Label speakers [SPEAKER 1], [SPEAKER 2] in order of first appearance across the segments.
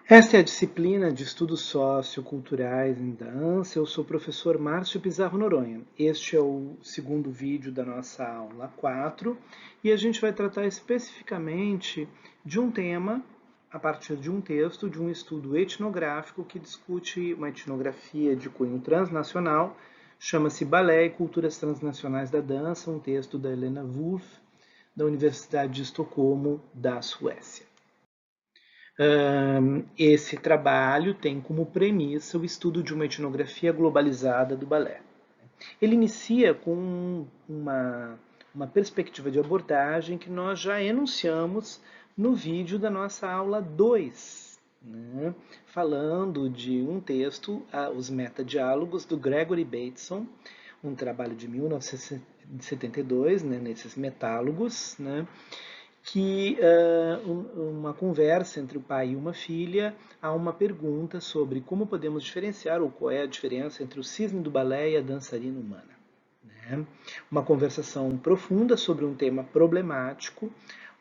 [SPEAKER 1] Esta é a disciplina de Estudos Socioculturais em Dança. Eu sou o professor Márcio Pizarro Noronha. Este é o segundo vídeo da nossa aula 4 e a gente vai tratar especificamente de um tema a partir de um texto, de um estudo etnográfico que discute uma etnografia de cunho transnacional, chama-se Balé e Culturas Transnacionais da Dança, um texto da Helena Wulff, da Universidade de Estocolmo, da Suécia. Esse trabalho tem como premissa o estudo de uma etnografia globalizada do balé. Ele inicia com uma perspectiva de abordagem que nós já enunciamos no vídeo da nossa aula 2, né? Falando de um texto, Os Metadiálogos, do Gregory Bateson, um trabalho de 1972, né, nesses metálogos, né? Que uma conversa entre o pai e uma filha, há uma pergunta sobre como podemos diferenciar ou qual é a diferença entre o cisne do balé e a dançarina humana. Né? Uma conversação profunda sobre um tema problemático,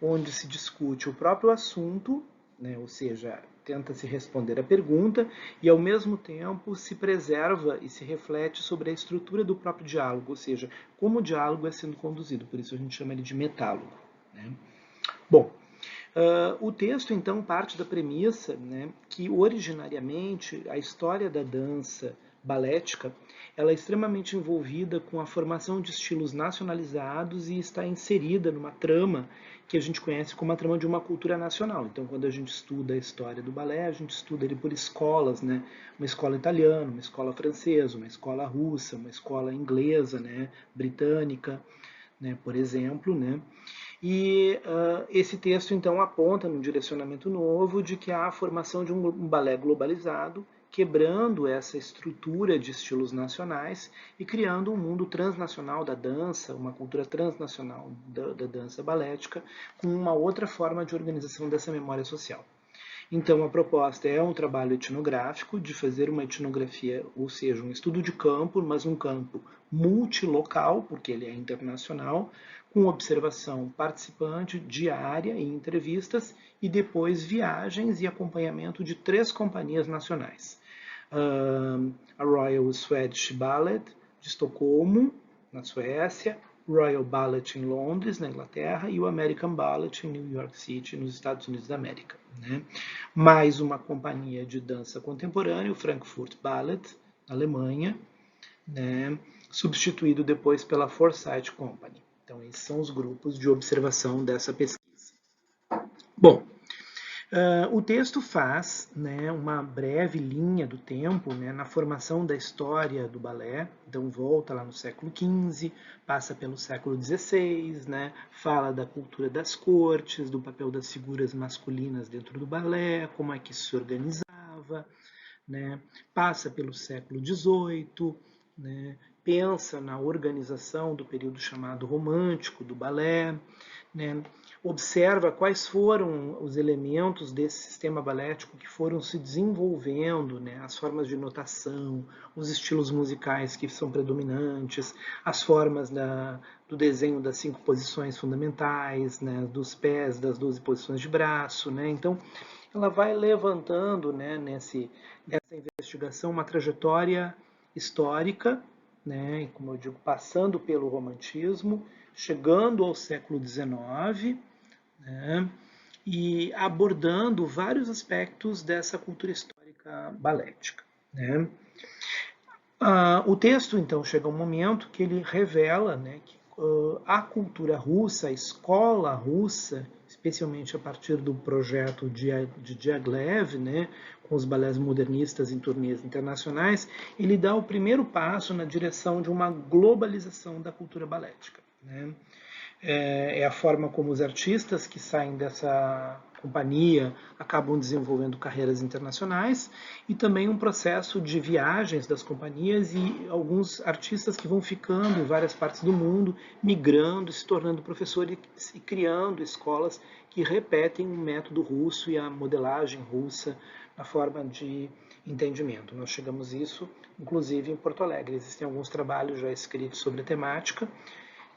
[SPEAKER 1] onde se discute o próprio assunto, né? Ou seja, tenta se responder a pergunta e ao mesmo tempo se preserva e se reflete sobre a estrutura do próprio diálogo, ou seja, como o diálogo é sendo conduzido, por isso a gente chama ele de metálogo. Né? Bom, o texto então parte da premissa, né, que originariamente a história da dança balética ela é extremamente envolvida com a formação de estilos nacionalizados e está inserida numa trama que a gente conhece como a trama de uma cultura nacional. Então, quando a gente estuda a história do balé, a gente estuda ele por escolas, né? Uma escola italiana, uma escola francesa, uma escola russa, uma escola inglesa, né? Britânica, né? Por exemplo, né? E esse texto, então, aponta num direcionamento novo de que há a formação de um balé globalizado, quebrando essa estrutura de estilos nacionais e criando um mundo transnacional da dança, uma cultura transnacional da dança balética, com uma outra forma de organização dessa memória social. Então, a proposta é um trabalho etnográfico, de fazer uma etnografia, ou seja, um estudo de campo, mas um campo multilocal, porque ele é internacional, com observação participante diária e entrevistas, e depois viagens e acompanhamento de 3 companhias nacionais. A Royal Swedish Ballet, de Estocolmo, na Suécia, Royal Ballet em Londres, na Inglaterra, e o American Ballet em New York City, nos Estados Unidos da América. Né? Mais uma companhia de dança contemporânea, o Frankfurt Ballet, na Alemanha, né? Substituído depois pela Forsyth Company. Então, esses são os grupos de observação dessa pesquisa. Bom, o texto faz, né, uma breve linha do tempo, né, na formação da história do balé. Então volta lá no século XV, passa pelo século XVI, né, fala da cultura das cortes, do papel das figuras masculinas dentro do balé, como é que isso se organizava, né, passa pelo século XVIII, né, pensa na organização do período chamado romântico do balé, né, observa quais foram os elementos desse sistema balético que foram se desenvolvendo, né, as formas de notação, os estilos musicais que são predominantes, as formas do desenho das 5 posições fundamentais, né, dos pés, das 12 posições de braço. Né, então, ela vai levantando, né, nessa investigação uma trajetória histórica, né, como eu digo, passando pelo romantismo, chegando ao século XIX, né, e abordando vários aspectos dessa cultura histórica balética. Né. O texto, então, chega um momento que ele revela, né, que a cultura russa, a escola russa, especialmente a partir do projeto de Diaghilev, né, com os balés modernistas em turnês internacionais, ele dá o primeiro passo na direção de uma globalização da cultura balética. Né. É a forma como os artistas que saem dessa companhia acabam desenvolvendo carreiras internacionais e também um processo de viagens das companhias e alguns artistas que vão ficando em várias partes do mundo, migrando, se tornando professores e criando escolas que repetem o método russo e a modelagem russa na forma de entendimento. Nós chegamos a isso, inclusive, em Porto Alegre. Existem alguns trabalhos já escritos sobre a temática,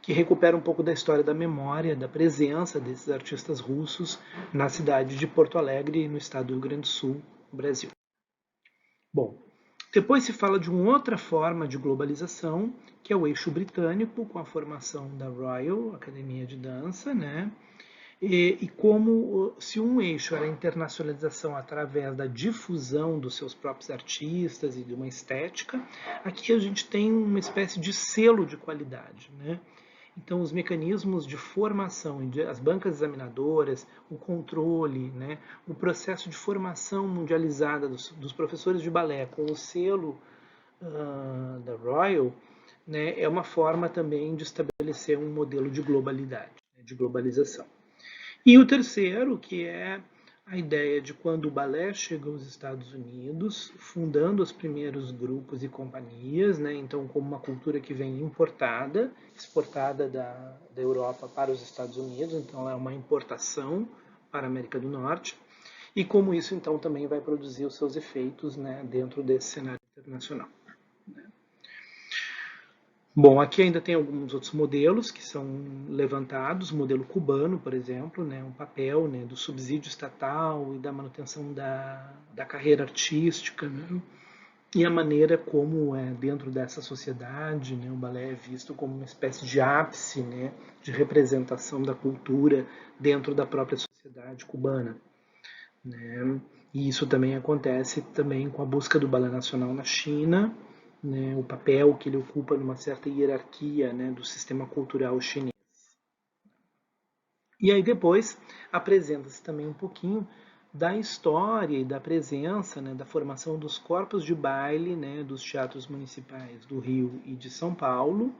[SPEAKER 1] que recupera um pouco da história da memória, da presença desses artistas russos na cidade de Porto Alegre, no estado do Rio Grande do Sul, no Brasil. Bom, depois se fala de uma outra forma de globalização, que é o eixo britânico, com a formação da Royal Academia de Dança, né? E como se um eixo era a internacionalização através da difusão dos seus próprios artistas e de uma estética, aqui a gente tem uma espécie de selo de qualidade, né? Então, os mecanismos de formação, as bancas examinadoras, o controle, né, o processo de formação mundializada dos professores de balé com o selo da Royal, né, é uma forma também de estabelecer um modelo de globalidade, né, de globalização. E o terceiro, que é a ideia de quando o balé chega aos Estados Unidos, fundando os primeiros grupos e companhias, né? Então como uma cultura que vem importada, exportada da Europa para os Estados Unidos, então ela é uma importação para a América do Norte, e como isso então também vai produzir os seus efeitos, né, dentro desse cenário internacional. Bom, aqui ainda tem alguns outros modelos que são levantados, o modelo cubano, por exemplo, né, um papel, né, do subsídio estatal e da manutenção da carreira artística, né, e a maneira como dentro dessa sociedade, né, o balé é visto como uma espécie de ápice, né, de representação da cultura dentro da própria sociedade cubana, né. E isso também acontece também com a busca do balé nacional na China, né, o papel que ele ocupa numa certa hierarquia, né, do sistema cultural chinês. E aí depois apresenta-se também um pouquinho da história e da presença, né, da formação dos corpos de baile, né, dos teatros municipais do Rio e de São Paulo,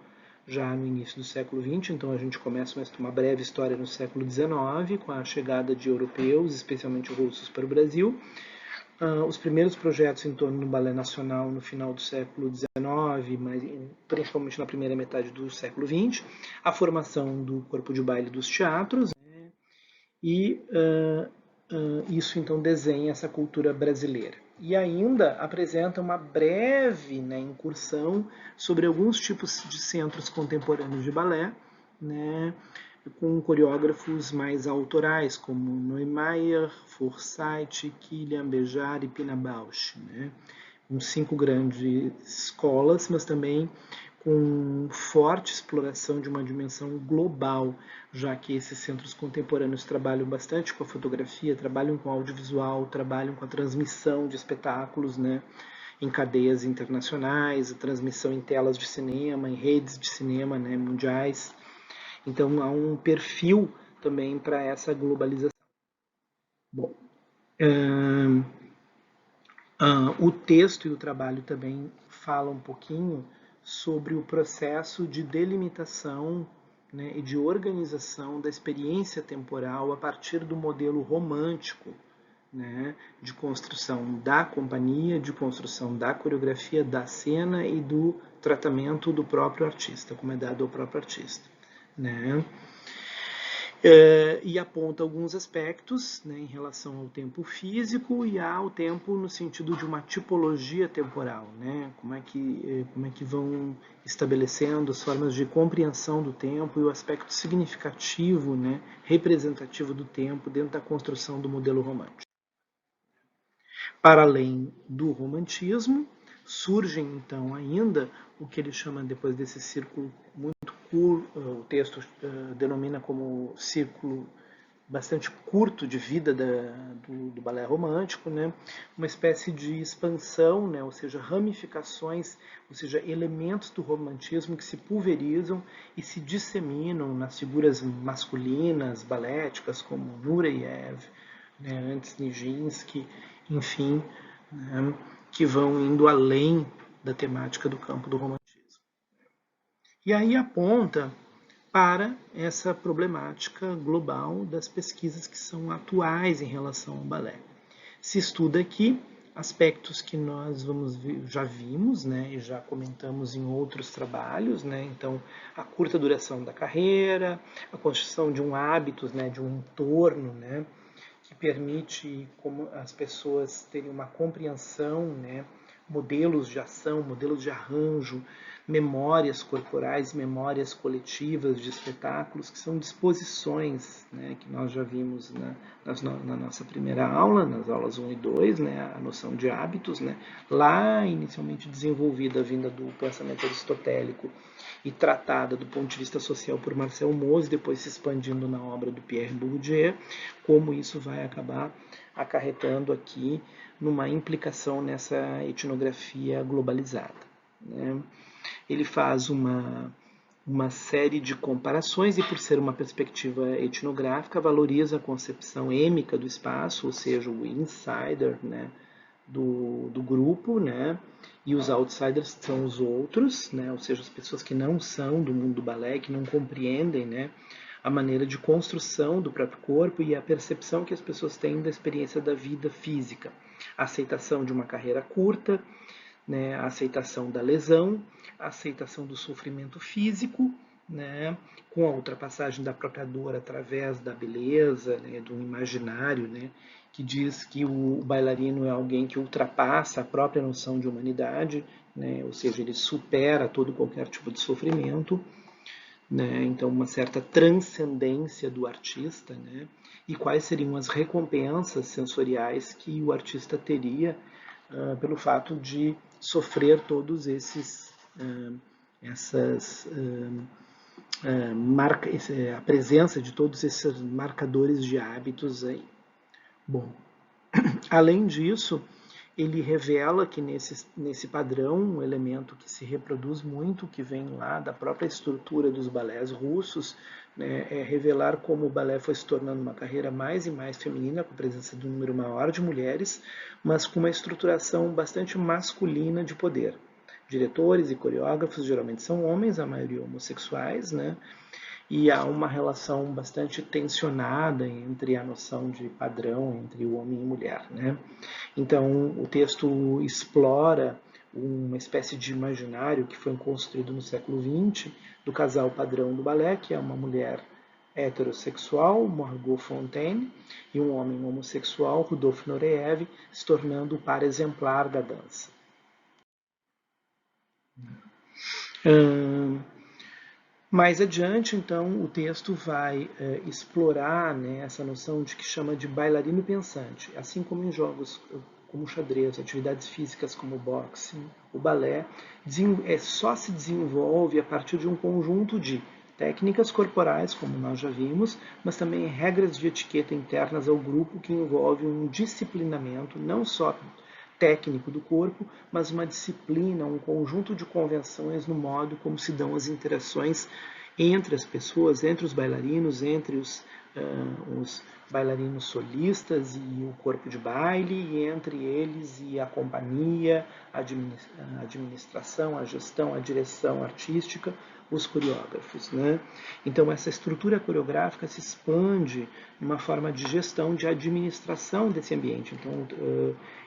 [SPEAKER 1] já no início do século XX. Então a gente começa uma breve história no século XIX, com a chegada de europeus, especialmente russos, para o Brasil. Os primeiros projetos em torno do balé nacional no final do século XIX, mas principalmente na primeira metade do século XX, a formação do corpo de baile dos teatros, né, e isso então desenha essa cultura brasileira. E ainda apresenta uma breve, né, incursão sobre alguns tipos de centros contemporâneos de balé, né, com coreógrafos mais autorais, como Neumayer, Forsyth, Kilian, Bejar e Pina Bausch, né? Com 5 grandes escolas, mas também com forte exploração de uma dimensão global, já que esses centros contemporâneos trabalham bastante com a fotografia, trabalham com audiovisual, trabalham com a transmissão de espetáculos, né, em cadeias internacionais, a transmissão em telas de cinema, em redes de cinema, né, mundiais. Então há um perfil também para essa globalização. Bom, o texto e o trabalho também falam um pouquinho sobre o processo de delimitação, né, e de organização da experiência temporal a partir do modelo romântico, né, de construção da companhia, de construção da coreografia, da cena e do tratamento do próprio artista, como é dado ao próprio artista, né? E aponta alguns aspectos, né, em relação ao tempo físico e ao tempo no sentido de uma tipologia temporal, né, como é que vão estabelecendo as formas de compreensão do tempo e o aspecto significativo, né, representativo do tempo dentro da construção do modelo romântico. Para além do romantismo, surgem então ainda o que ele chama depois desse círculo muito curto, o texto denomina como círculo bastante curto de vida do balé romântico, né? Uma espécie de expansão, né? Ou seja, ramificações, ou seja, elementos do romantismo que se pulverizam e se disseminam nas figuras masculinas, baléticas, como Nureyev, né? Antes Nijinsky, enfim, né? Que vão indo além da temática do campo do romantismo. E aí aponta para essa problemática global das pesquisas que são atuais em relação ao balé. Se estuda aqui aspectos que nós já vimos, né, e já comentamos em outros trabalhos, né, então a curta duração da carreira, a construção de um hábito, né, de um entorno, né, que permite como as pessoas terem uma compreensão, né, modelos de ação, modelos de arranjo, memórias corporais, memórias coletivas de espetáculos, que são disposições, né, que nós já vimos na nossa primeira aula, nas aulas 1 e 2, né, a noção de hábitos, né, lá inicialmente desenvolvida, vinda do pensamento aristotélico e tratada do ponto de vista social por Marcel Mauss, depois se expandindo na obra do Pierre Bourdieu, como isso vai acabar acarretando aqui numa implicação nessa etnografia globalizada, né? Ele faz uma série de comparações e, por ser uma perspectiva etnográfica, valoriza a concepção êmica do espaço, ou seja, o insider, né, do grupo, né, e os outsiders são os outros, né, ou seja, as pessoas que não são do mundo do balé, que não compreendem, né, a maneira de construção do próprio corpo e a percepção que as pessoas têm da experiência da vida física. A aceitação de uma carreira curta, né, a aceitação da lesão, a aceitação do sofrimento físico, né, com a ultrapassagem da própria dor através da beleza, né, do imaginário, né, que diz que o bailarino é alguém que ultrapassa a própria noção de humanidade, né, ou seja, ele supera todo qualquer tipo de sofrimento, né, então uma certa transcendência do artista, né, e quais seriam as recompensas sensoriais que o artista teria pelo fato de sofrer todos a presença de todos esses marcadores de hábitos aí. Bom, além disso, ele revela que nesse padrão, um elemento que se reproduz muito, que vem lá da própria estrutura dos balés russos, né, é revelar como o balé foi se tornando uma carreira mais e mais feminina, com a presença de um número maior de mulheres, mas com uma estruturação bastante masculina de poder. Diretores e coreógrafos geralmente são homens, a maioria homossexuais, né? E há uma relação bastante tensionada entre a noção de padrão entre o homem e a mulher, né? Então, o texto explora uma espécie de imaginário que foi construído no século XX do casal padrão do balé, que é uma mulher heterossexual, Margot Fonteyn, e um homem homossexual, Rudolf Nureyev, se tornando o par exemplar da dança. Mais adiante, então, o texto vai explorar, né, essa noção de que chama de bailarino pensante. Assim como em jogos como xadrez, atividades físicas como boxe, o balé só se desenvolve a partir de um conjunto de técnicas corporais, como nós já vimos, mas também regras de etiqueta internas ao grupo que envolve um disciplinamento não só técnico do corpo, mas uma disciplina, um conjunto de convenções no modo como se dão as interações entre as pessoas, entre os bailarinos, entre os bailarinos solistas e o corpo de baile, e entre eles e a companhia, a administração, a gestão, a direção artística, os coreógrafos, né? Então essa estrutura coreográfica se expande numa forma de gestão, de administração desse ambiente. Então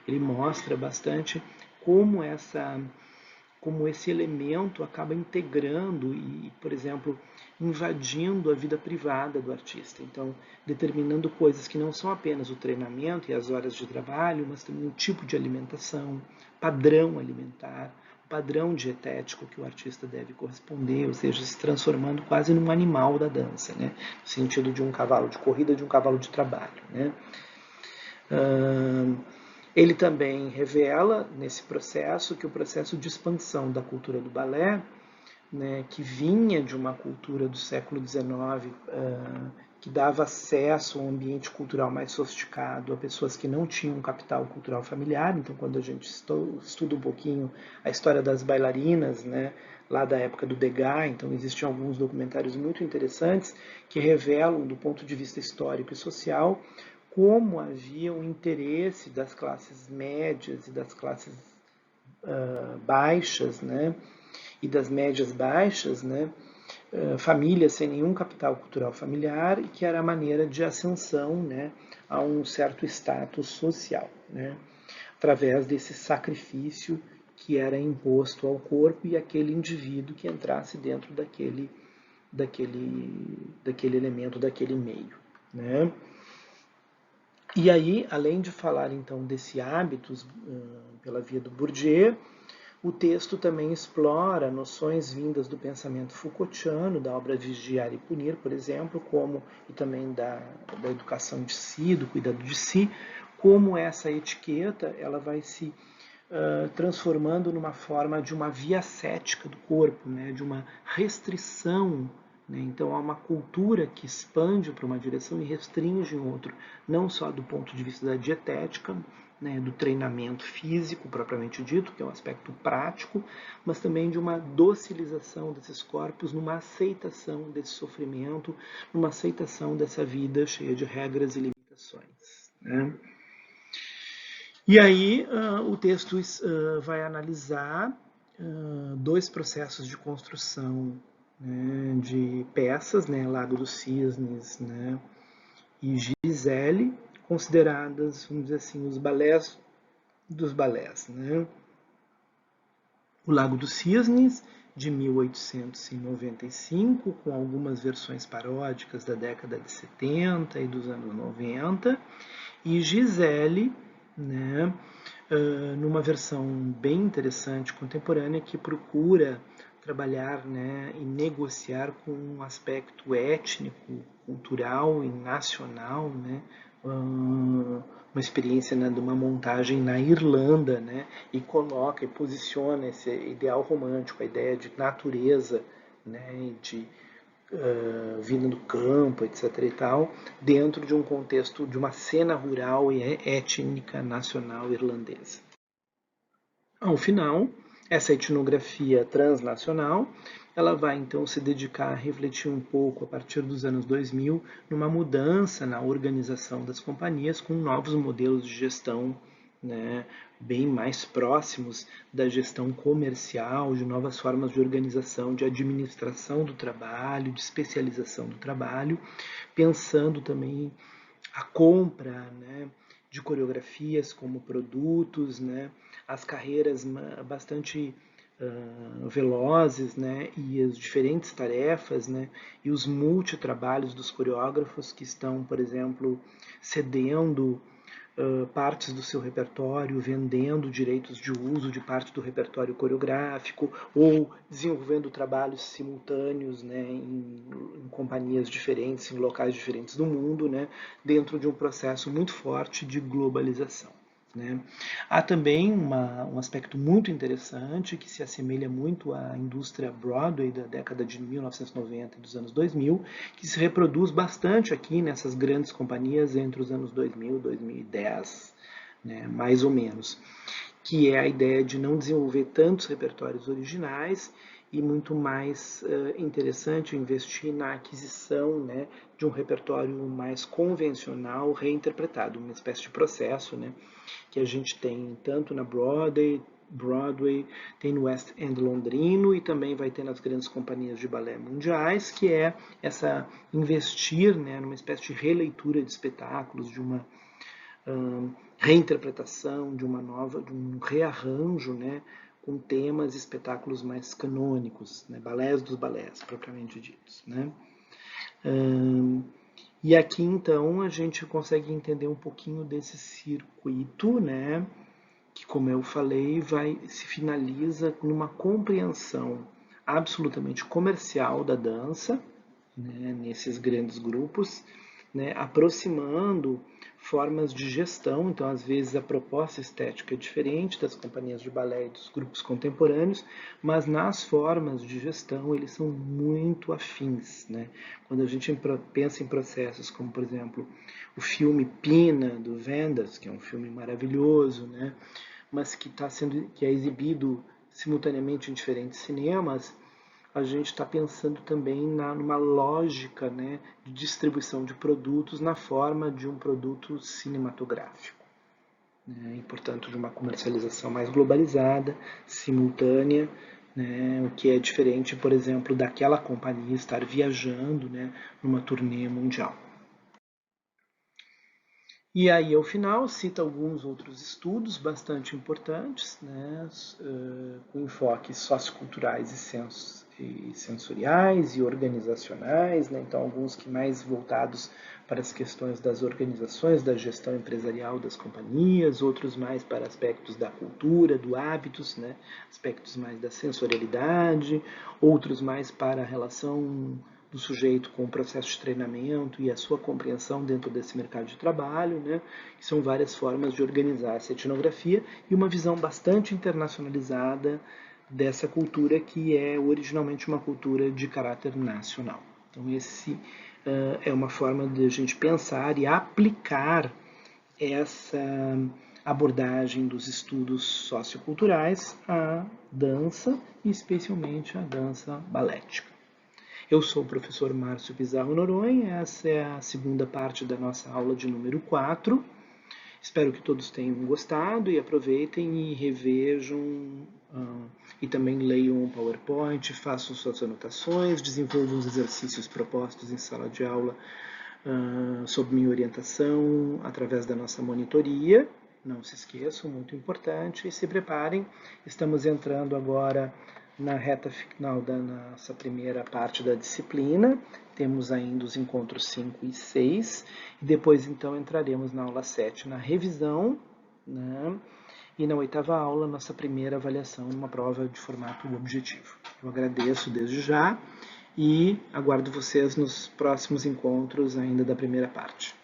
[SPEAKER 1] ele mostra bastante como esse elemento acaba integrando e, por exemplo, invadindo a vida privada do artista. Então, determinando coisas que não são apenas o treinamento e as horas de trabalho, mas também o tipo de alimentação, padrão alimentar, padrão dietético que o artista deve corresponder, ou seja, se transformando quase num animal da dança, né? No sentido de um cavalo de corrida, de um cavalo de trabalho, né? Ele também revela, nesse processo, que o processo de expansão da cultura do balé, né, que vinha de uma cultura do século XIX, que dava acesso a um ambiente cultural mais sofisticado a pessoas que não tinham capital cultural familiar. Então, quando a gente estuda um pouquinho a história das bailarinas, né, lá da época do Degas, então existem alguns documentários muito interessantes que revelam, do ponto de vista histórico e social, como havia um interesse das classes médias e das classes baixas, né, e das médias baixas, né, famílias sem nenhum capital cultural familiar, e que era a maneira de ascensão, né, a um certo status social, né, através desse sacrifício que era imposto ao corpo e aquele indivíduo que entrasse dentro daquele elemento, daquele meio, né. E aí, além de falar então desse hábitos pela via do Bourdieu, O texto também explora noções vindas do pensamento Foucaultiano, da obra Vigiar e Punir, por exemplo, e também da educação de si, do cuidado de si, como essa etiqueta ela vai se transformando numa forma de uma via ascética do corpo, né, de uma restrição. Né? Então há uma cultura que expande para uma direção e restringe em outro, não só do ponto de vista da dietética, né, do treinamento físico propriamente dito, que é um aspecto prático, mas também de uma docilização desses corpos, numa aceitação desse sofrimento, numa aceitação dessa vida cheia de regras e limitações. Né? E aí o texto vai analisar dois processos de construção, né, de peças, né, Lago dos Cisnes, né, e Gisele, consideradas, vamos dizer assim, os balés dos balés. Né. O Lago dos Cisnes, de 1895, com algumas versões paródicas da década de 70 e dos anos 90, e Gisele, né, numa versão bem interessante, contemporânea, que procura trabalhar, né, e negociar com um aspecto étnico, cultural e nacional, né, uma experiência, né, de uma montagem na Irlanda, né, e coloca e posiciona esse ideal romântico, a ideia de natureza, né, de vinda do campo, etc. e tal, dentro de um contexto de uma cena rural e étnica nacional irlandesa. Ao final, essa etnografia transnacional, ela vai então se dedicar a refletir um pouco a partir dos anos 2000 numa mudança na organização das companhias com novos modelos de gestão, né, bem mais próximos da gestão comercial, de novas formas de organização, de administração do trabalho, de especialização do trabalho, pensando também a compra, né, de coreografias como produtos, né, as carreiras bastante velozes, né, e as diferentes tarefas, né, e os multitrabalhos dos coreógrafos que estão, por exemplo, cedendo partes do seu repertório, vendendo direitos de uso de parte do repertório coreográfico ou desenvolvendo trabalhos simultâneos, né, em companhias diferentes, em locais diferentes do mundo, né, dentro de um processo muito forte de globalização. Né? Há também um aspecto muito interessante que se assemelha muito à indústria Broadway da década de 1990 e dos anos 2000, que se reproduz bastante aqui nessas grandes companhias entre os anos 2000 e 2010, né, mais ou menos, que é a ideia de não desenvolver tantos repertórios originais e muito mais interessante investir na aquisição, né, de um repertório mais convencional reinterpretado, uma espécie de processo, né, que a gente tem tanto na Broadway, tem no West End londrino e também vai ter nas grandes companhias de balé mundiais, que é essa investir, né, numa espécie de releitura de espetáculos, de uma reinterpretação, de um rearranjo, né, com temas e espetáculos mais canônicos, né, balés dos balés, propriamente ditos. Né. E aqui então a gente consegue entender um pouquinho desse circuito, né, que, como eu falei, se finaliza numa compreensão absolutamente comercial da dança, né, nesses grandes grupos, né, aproximando formas de gestão. Então, às vezes, a proposta estética é diferente das companhias de balé e dos grupos contemporâneos, mas nas formas de gestão eles são muito afins. Né? Quando a gente pensa em processos como, por exemplo, o filme Pina, do Wenders, que é um filme maravilhoso, né? Mas que é exibido simultaneamente em diferentes cinemas, a gente está pensando também numa lógica, né, de distribuição de produtos na forma de um produto cinematográfico. Né, e, portanto, de uma comercialização mais globalizada, simultânea, né, o que é diferente, por exemplo, daquela companhia estar viajando, né, numa turnê mundial. E aí, ao final, cita alguns outros estudos bastante importantes, né, com enfoques socioculturais e sensoriais e organizacionais, né, então alguns que mais voltados para as questões das organizações, da gestão empresarial das companhias, outros mais para aspectos da cultura, do hábitos, né? Aspectos mais da sensorialidade, outros mais para a relação do sujeito com o processo de treinamento e a sua compreensão dentro desse mercado de trabalho, né? Que são várias formas de organizar essa etnografia e uma visão bastante internacionalizada dessa cultura que é originalmente uma cultura de caráter nacional. Então esse é uma forma de a gente pensar e aplicar essa abordagem dos estudos socioculturais à dança e especialmente à dança balética. Eu sou o professor Márcio Pizarro Noronha, essa é a segunda parte da nossa aula de número 4. Espero que todos tenham gostado e aproveitem e revejam e também leiam o PowerPoint, façam suas anotações, desenvolvam os exercícios propostos em sala de aula sob minha orientação através da nossa monitoria. Não se esqueçam, muito importante, e se preparem. Estamos entrando agora na reta final da nossa primeira parte da disciplina. Temos ainda os encontros 5 e 6, e depois então entraremos na aula 7, na revisão, né? E na 8ª aula, nossa primeira avaliação numa prova de formato objetivo. Eu agradeço desde já e aguardo vocês nos próximos encontros ainda da primeira parte.